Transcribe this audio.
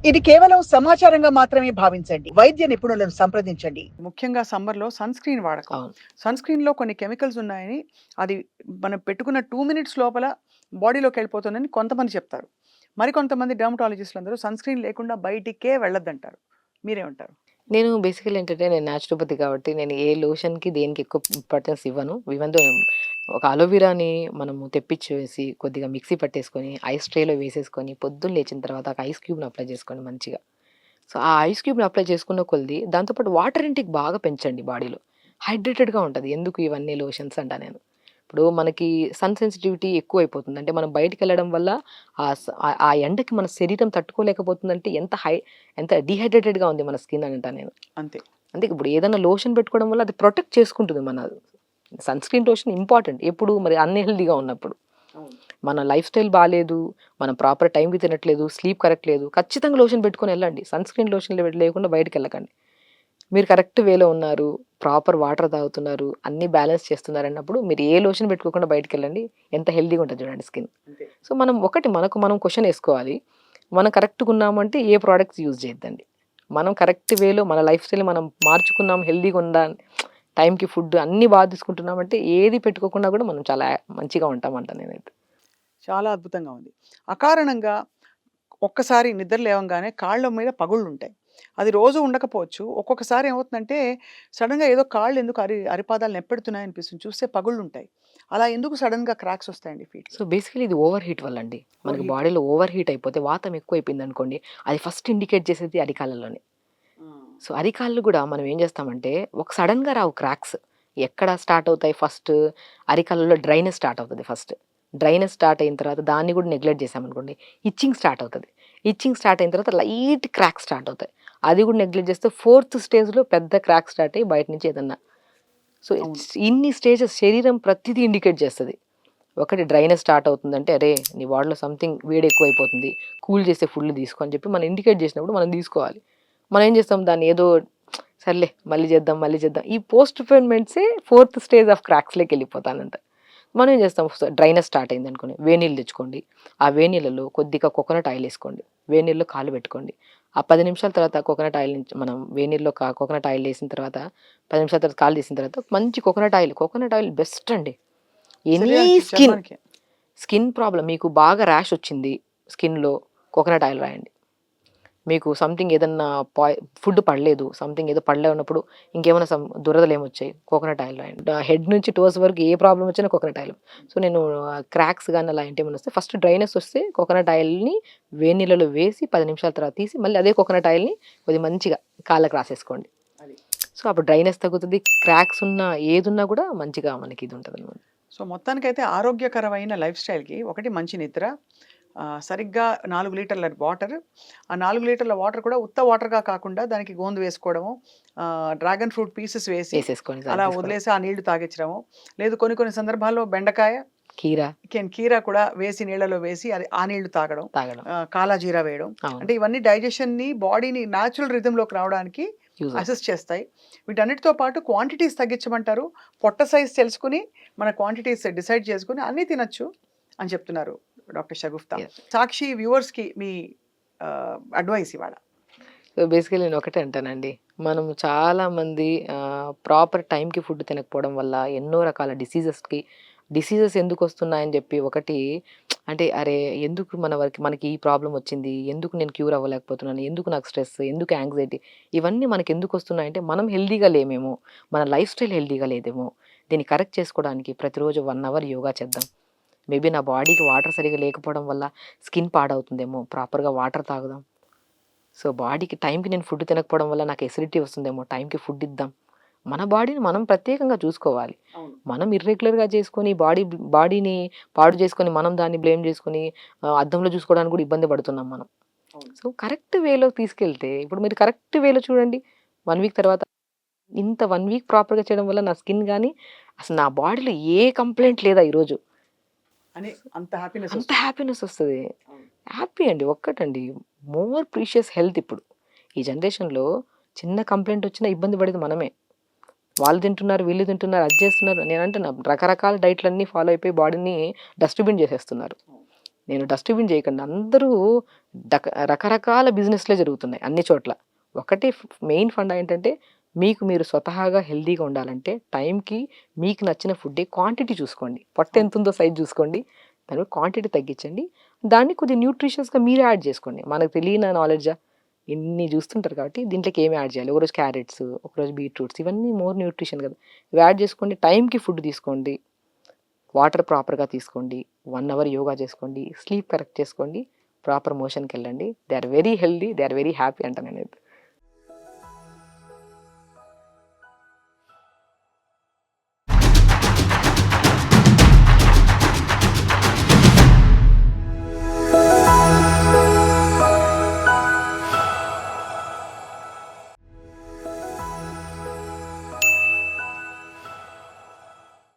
ఇది కేవలం సమాచారంగా మాత్రమే భావించండి. వైద్య నిపుణులను సంప్రదించండి. ముఖ్యంగా సమ్మర్‌లో సన్ స్క్రీన్ వాడకం. అవును. సన్ స్క్రీన్‌లో కొన్ని కెమికల్స్ ఉన్నాయని, అది మనం పెట్టుకున్న 2 మినిట్స్ లోపల బాడీలోకెళ్ళిపోతుందని కొంతమంది చెప్తారు. మరికొంతమంది డెర్మటాలజిస్టులందరూ సన్ స్క్రీన్ లేకుండా బయటికే వెళ్ళొద్దంటారు. మీరేమంటారు? నేను బేసికల్లీ ఏంటంటే నేను న్యాచురోపతి కాబట్టి నేను ఏ లోషన్‌కి దేనికి ఎక్కువ ఇంపార్టెన్స్ ఇవ్వను. ఈవెన్ దో ఒక అలోవెరాని మనము తెప్పిచ్చేసి కొద్దిగా మిక్సీ పట్టేసుకొని, ఐస్ ట్రేలో వేసేసుకొని, పొద్దున్న లేచిన తర్వాత ఒక ఐస్ క్యూబ్‌ని అప్లై చేసుకోండి మంచిగా. సో, ఆ ఐస్ క్యూబ్‌ని అప్లై చేసుకున్న కొలిది దాంతో పాటు వాటర్ ఇంటేక్ బాగా పెంచండి బాడీలో. హైడ్రేటెడ్‌గా ఉంటది. ఎందుకు ఇవన్నీ లోషన్స్ అంటా నేను. ఇప్పుడు మనకి సన్ సెన్సిటివిటీ ఎక్కువైపోతుంది. అంటే మనం బయటికెళ్ళడం వల్ల ఆ ఎండకి మన శరీరం తట్టుకోలేకపోతుందంటే ఎంత డీహైడ్రేటెడ్‌గా ఉంది మన స్కిన్ అని అంటా నేను. అంతే. అందుకే ఇప్పుడు ఏదైనా లోషన్ పెట్టుకోవడం వల్ల అది ప్రొటెక్ట్ చేసుకుంటుంది మన సన్ స్క్రీన్ లోషన్ ఇంపార్టెంట్. ఎప్పుడు మరి అన్‌హెల్తీగా ఉన్నప్పుడు. అవును. మన లైఫ్ స్టైల్ బాలేదు, మనం ప్రాపర్ టైంకి తినట్లేదు, స్లీప్ కరెక్ట్ లేదు. ఖచ్చితంగా లోషన్ పెట్టుకొని ఎళ్ళండి. సన్ స్క్రీన్ లోషన్ లేకుండా బయటికెళ్ళకండి. మీరు కరెక్ట్ వేలో ఉన్నారు, ప్రాపర్ వాటర్ తాగుతున్నారు, అన్నీ బ్యాలెన్స్ చేస్తున్నారన్నప్పుడు మీరు ఏ లోషన్ పెట్టుకోకుండా బయటికెళ్ళండి. ఎంత హెల్తీగా ఉంటది చూడండి స్కిన్. అంతే. సో, మనం మనకు మనం క్వెషన్ ఏసుకోవాలి. మనం కరెక్ట్‌గా ఉన్నామంటే ఏ ప్రొడక్ట్స్ యూజ్ చేయొద్దండి. మనం కరెక్ట్ వేలో మన లైఫ్ స్టైల్ మనం మార్చుకున్నాం, హెల్తీగా టైంకి ఫుడ్ అన్నీ తీసుకుంటున్నామంటే ఏది పెట్టుకోకుండా కూడా మనం చాలా మంచిగా ఉంటామంట నేనైతే. చాలా అద్భుతంగా ఉంది. అకారణంగా ఒక్కసారి నిద్ర లేవంగానే కాళ్ళ మీద పగుళ్ళుంటాయి. అది రోజు ఉండకపోవచ్చు. ఒక్కొక్కసారి ఏమవుతుందంటే సడెన్‌గా ఏదో కాళ్ళు ఎందుకు అరిపాదాలు నొప్పెడుతున్నాయనిపిస్తుంది. చూస్తే పగుళ్ళుంటాయి. అలా ఎందుకు సడెన్‌గా క్రాక్స్ వస్తాయండి సో, ఫీట్‌లో? బేసికల్లీ ఇది ఓవర్ హీట్ వల్లండి. ఓవర్ మనకి హీట్. బాడీలో ఓవర్ హీట్ అయిపోతే వాతం ఎక్కువైపోయిందనుకోండి, అది ఫస్ట్ ఇండికేట్ చేసేది అరికాళ్ళలోనే. ఆ! సో, అరికాళ్ళు గూడా మనం ఏం చేస్తామంటే, ఒక సడెన్‌గా రావు క్రాక్స్. ఎక్కడ స్టార్ట్ అవుతాయి ఫస్ట్ అరికాళ్ళలో డ్రైనెస్ స్టార్ట్ అవుతది ఫస్ట్. డ్రైనెస్ స్టార్ట్ అయిన తర్వాత దాన్ని కూడా నెగ్లెక్ట్ చేశామనుకోండి, ఇచ్చింగ్ స్టార్ట్ అవుతది. ఇచ్చింగ్ స్టార్ట్ అయిన తర్వాత లైట్ క్రాక్స్ స్టార్ట్ అవుతాయి. అది కూడా నెగ్లెక్ట్ చేస్తే ఫోర్త్ స్టేజ్‌లో పెద్ద క్రాక్ స్టార్ట్ అయ్యి బయట నుంచి ఏదన్నా సో, అవును. ఇన్ని స్టేజెస్ శరీరం ప్రతిదీ ఇండికేట్ చేస్తది. ఒకటి డ్రైనెస్ స్టార్ట్ అవుతుందంటే, అరే! నీ బాడీలో సంథింగ్ వేడి ఎక్కువైపోతుంది. కూల్ చేసే ఫుడ్‌లు తీసుకో అని చెప్పి మనం ఇండికేట్ చేసినప్పుడు మనం తీసుకోవాలి. మనం ఏం చేస్తాం దాన్ని ఏదో సర్లే మళ్ళీ చేద్దాం. ఈ పోస్ట్‌పోన్‌మెంట్సే ఫోర్త్ స్టేజ్ ఆఫ్ క్రాక్స్‌లోకెళ్ళిపోతానంట. మనం ఏం చేస్తాం డ్రైనెస్ స్టార్ట్ అయిందనుకోండి, వేడి నీళ్ళు తెచ్చుకోండి. ఆ వేడి నీళ్ళలో కొద్దిగా కోకోనట్ ఆయిల్ ఏసుకోండి. వేడి నీళ్ళలో కాళ్ళు పెట్టుకోండి. ఆ 10 నిమిషాల తర్వాత కోకోనట్ ఆయిల్ నుంచి మనం వేడి నీళ్ళలో కోకోనట్ ఆయిల్ ఏసిన తర్వాత 10 నిమిషాల తర్వాత కాళ్ళు తీసిన తర్వాత మంచి కోకోనట్ ఆయిల్ బెస్ట్ అండి. ఎనీ శరీరానికి, స్కిన్, చర్మానికి. స్కిన్ ప్రాబ్లమ్ మీకు బాగా ర్యాష్ వచ్చింది స్కిన్‌లో కోకోనట్ ఆయిల్ రాయండి. మీకు సంథింగ్ ఏదన్నా ఫుడ్ పడలేదు. సంథింగ్ ఏదో పడలేనప్పుడు ఇంకేమైనా దురదలేమొచ్చాయి కోకోనట్ ఆయిల్ రాయండి. హెడ్ నుంచి టోస్ వరకు ఏ ప్రాబ్లమ్ వచ్చినా కోకోనట్ ఆయిల్. సో, నేను క్రాక్స్ గాని అలాంటియేమైనా వస్తే ఫస్ట్ డ్రైనెస్ వస్తే కోకోనట్ ఆయిల్‌ని వేడి నీళ్ళలో వేసి 10 నిమిషాల తర్వాత తీసి మళ్ళీ అదే కోకోనట్ ఆయిల్‌ని కొద్దిగా మంచిగా కాళ్ళకి రాసేసుకోండి. అది. సో, అప్పుడు డ్రైనెస్ తగ్గుతది. క్రాక్స్ ఉన్నా ఏదున్నా కూడా మంచిగా మనకి ఇది ఉంటదనమాట. సో, మొత్తానికైతే ఆరోగ్యకరమైన లైఫ్ స్టైల్‌కి ఒకటి మంచి నిద్ర, సరిగ్గా 4 లీటర్ల వాటర్. ఆ 4 లీటర్ల వాటర్ కూడా ఉత్త వాటర్‌గా కాకుండా దానికి గోందు వేసుకోవడము, డ్రాగన్ ఫ్రూట్ పీసెస్ వేసి వేసేసుకొని అలా తీసుకోవడం. వదిలేసి ఆ నీళ్లు తాగిచ్చడము. లేదు కొన్ని కొన్ని సందర్భాల్లో బెండకాయ, కీరా కీరా కూడా వేసి నీళ్ళలో వేసి అది ఆ నీళ్లు తాగడం. తాగడం. కాలా జీరా వేయడం. అవును. అంటే ఇవన్నీ డైజెషన్‌ని, బాడీని న్యాచురల్ రిథమ్‌లోకి రావడానికి యూజ్ అవుతాయి. అసిస్ట్ చేస్తాయి. వీటన్నిటితో పాటు క్వాంటిటీస్ తగ్గించమంటారు. పొట్ట సైజ్ తెలుసుకొని, మన క్వాంటిటీస్ డిసైడ్ చేసుకొని అన్నీ తినొచ్చు అని చెప్తున్నారు డాక్టర్ షగుఫ్తా. యెస్. సాక్షి వ్యూవర్స్‌కి మీ అడ్వైస్ ఇవాళ. సో, బేసికల్లీ నేను ఒకటే అంటానండి. మనము చాలామంది ప్రాపర్ టైంకి ఫుడ్ తినకపోవడం వల్ల ఎన్నో రకాల డిసీజెస్ ఎందుకొస్తున్నాయని జెప్పి ఒకటి అంటే అరే! ఎందుకు మనకి ఈ ప్రాబ్లమ్ వచ్చింది? ఎందుకు నేను క్యూర్ అవ్వలేకపోతున్నాను? ఎందుకు నాకు స్ట్రెస్? ఎందుకు యాంక్సైటీ? ఇవన్నీ మనకెందుకొస్తున్నాయంటే మనం హెల్తీగా లేమేమో! మన లైఫ్ స్టైల్ హెల్తీగా లేదేమో! దీన్ని కరెక్ట్ చేసుకోవడానికి ప్రతిరోజు 1 అవర్ యోగా చేద్దాం. మేబీ నా బాడీకి వాటర్ సరిగ్గా లేకపోవడం వల్ల స్కిన్ పాడవుతుందేమో! ప్రాపర్‌గా వాటర్ తాగుదాం. సో, బాడీకి టైంకి నేను ఫుడ్ తినకపోవడం వల్ల నాకు ఎసిడిటీ వస్తుందేమో! టైంకి ఫుడ్ ఇద్దాం. మన బాడీని మనం ప్రత్యేకంగా చూసుకోవాలి. అవును. మనం ఇర్రెగ్యులర్‌గా చేసుకొని బాడీని పాడు చేసుకొని మనం దాన్ని బ్లేమ్ చేసుకొని అద్దంలో చూసుకోవడానికి కూడా ఇబ్బంది పడుతున్నాం మనం. అవును. సో, కరెక్ట్ వేలోకి తీసుకెళ్తే ఇప్పుడు మీరు కరెక్ట్ వేలో చూడండి. 1 వీక్ తర్వాత ఇంత 1 వీక్ ప్రాపర్‌గా చేయడం వల్ల నా స్కిన్ గాని అసలు నా బాడీలో ఏ కంప్లెయింట్ లేదా ఈరోజు. అని అంత హ్యాపీనెస్ అంత వస్తుంది. హ్యాపీనెస్ వస్తది. అవును. హ్యాపీ అండి. ఒక్కటండి మోర్ ప్రీషియస్ హెల్త్ ఇప్పుడు. ఈ జనరేషన్‌లో చిన్న కంప్లెయింట్ వచ్చినా ఇబ్బంది పడేది మనమే. వాళ్ళు తింటున్నారు, వీళ్ళు తింటున్నారు, అది చేస్తున్నారు. నేనంటున్నా రకరకాల డైట్‌లన్నీ ఫాలో అయిపోయి బాడీని డస్ట్‌బిన్ చేసేస్తున్నారు. అవును. నేను డస్ట్‌బిన్ చేయకండి. అందరూ రకరకాల బిజినెస్‌లే జరుగుతున్నాయి అన్ని చోట్ల. ఒకటే మెయిన్ ఫండా ఏంటంటే, మీకు మీరు స్వతహాగా హెల్తీగా ఉండాలంటే టైంకి మీకు నచ్చిన ఫుడ్డే క్వాంటిటీ చూసుకోండి. పొట్ట అవును. ఎంతుందో సైజ్ చూసుకోండి. దాని క్వాంటిటీ తగ్గించండి. దాన్ని కొద్దిగా న్యూట్రిషియస్‌గా మీరే యాడ్ చేసుకోండి. మనకు తెలియని నాలెడ్జా? ఇన్ని చూస్తుంటారు కాబట్టి దీంట్లోకి ఏమి యాడ్ చేయాలి? ఒకరోజు క్యారెట్స్, ఒకరోజు బీట్రూట్స్ ఇవన్నీ మోర్ న్యూట్రిషన్ కదా! ఇవి యాడ్ చేసుకోండి. టైంకి ఫుడ్ తీసుకోండి. వాటర్ ప్రాపర్‌గా తీసుకోండి. 1 అవర్ యోగా చేసుకోండి. స్లీప్ కరెక్ట్ చేసుకోండి. ప్రాపర్ మోషన్‌కెళ్ళండి. They are very healthy. They are very happy అంట నేనైతే.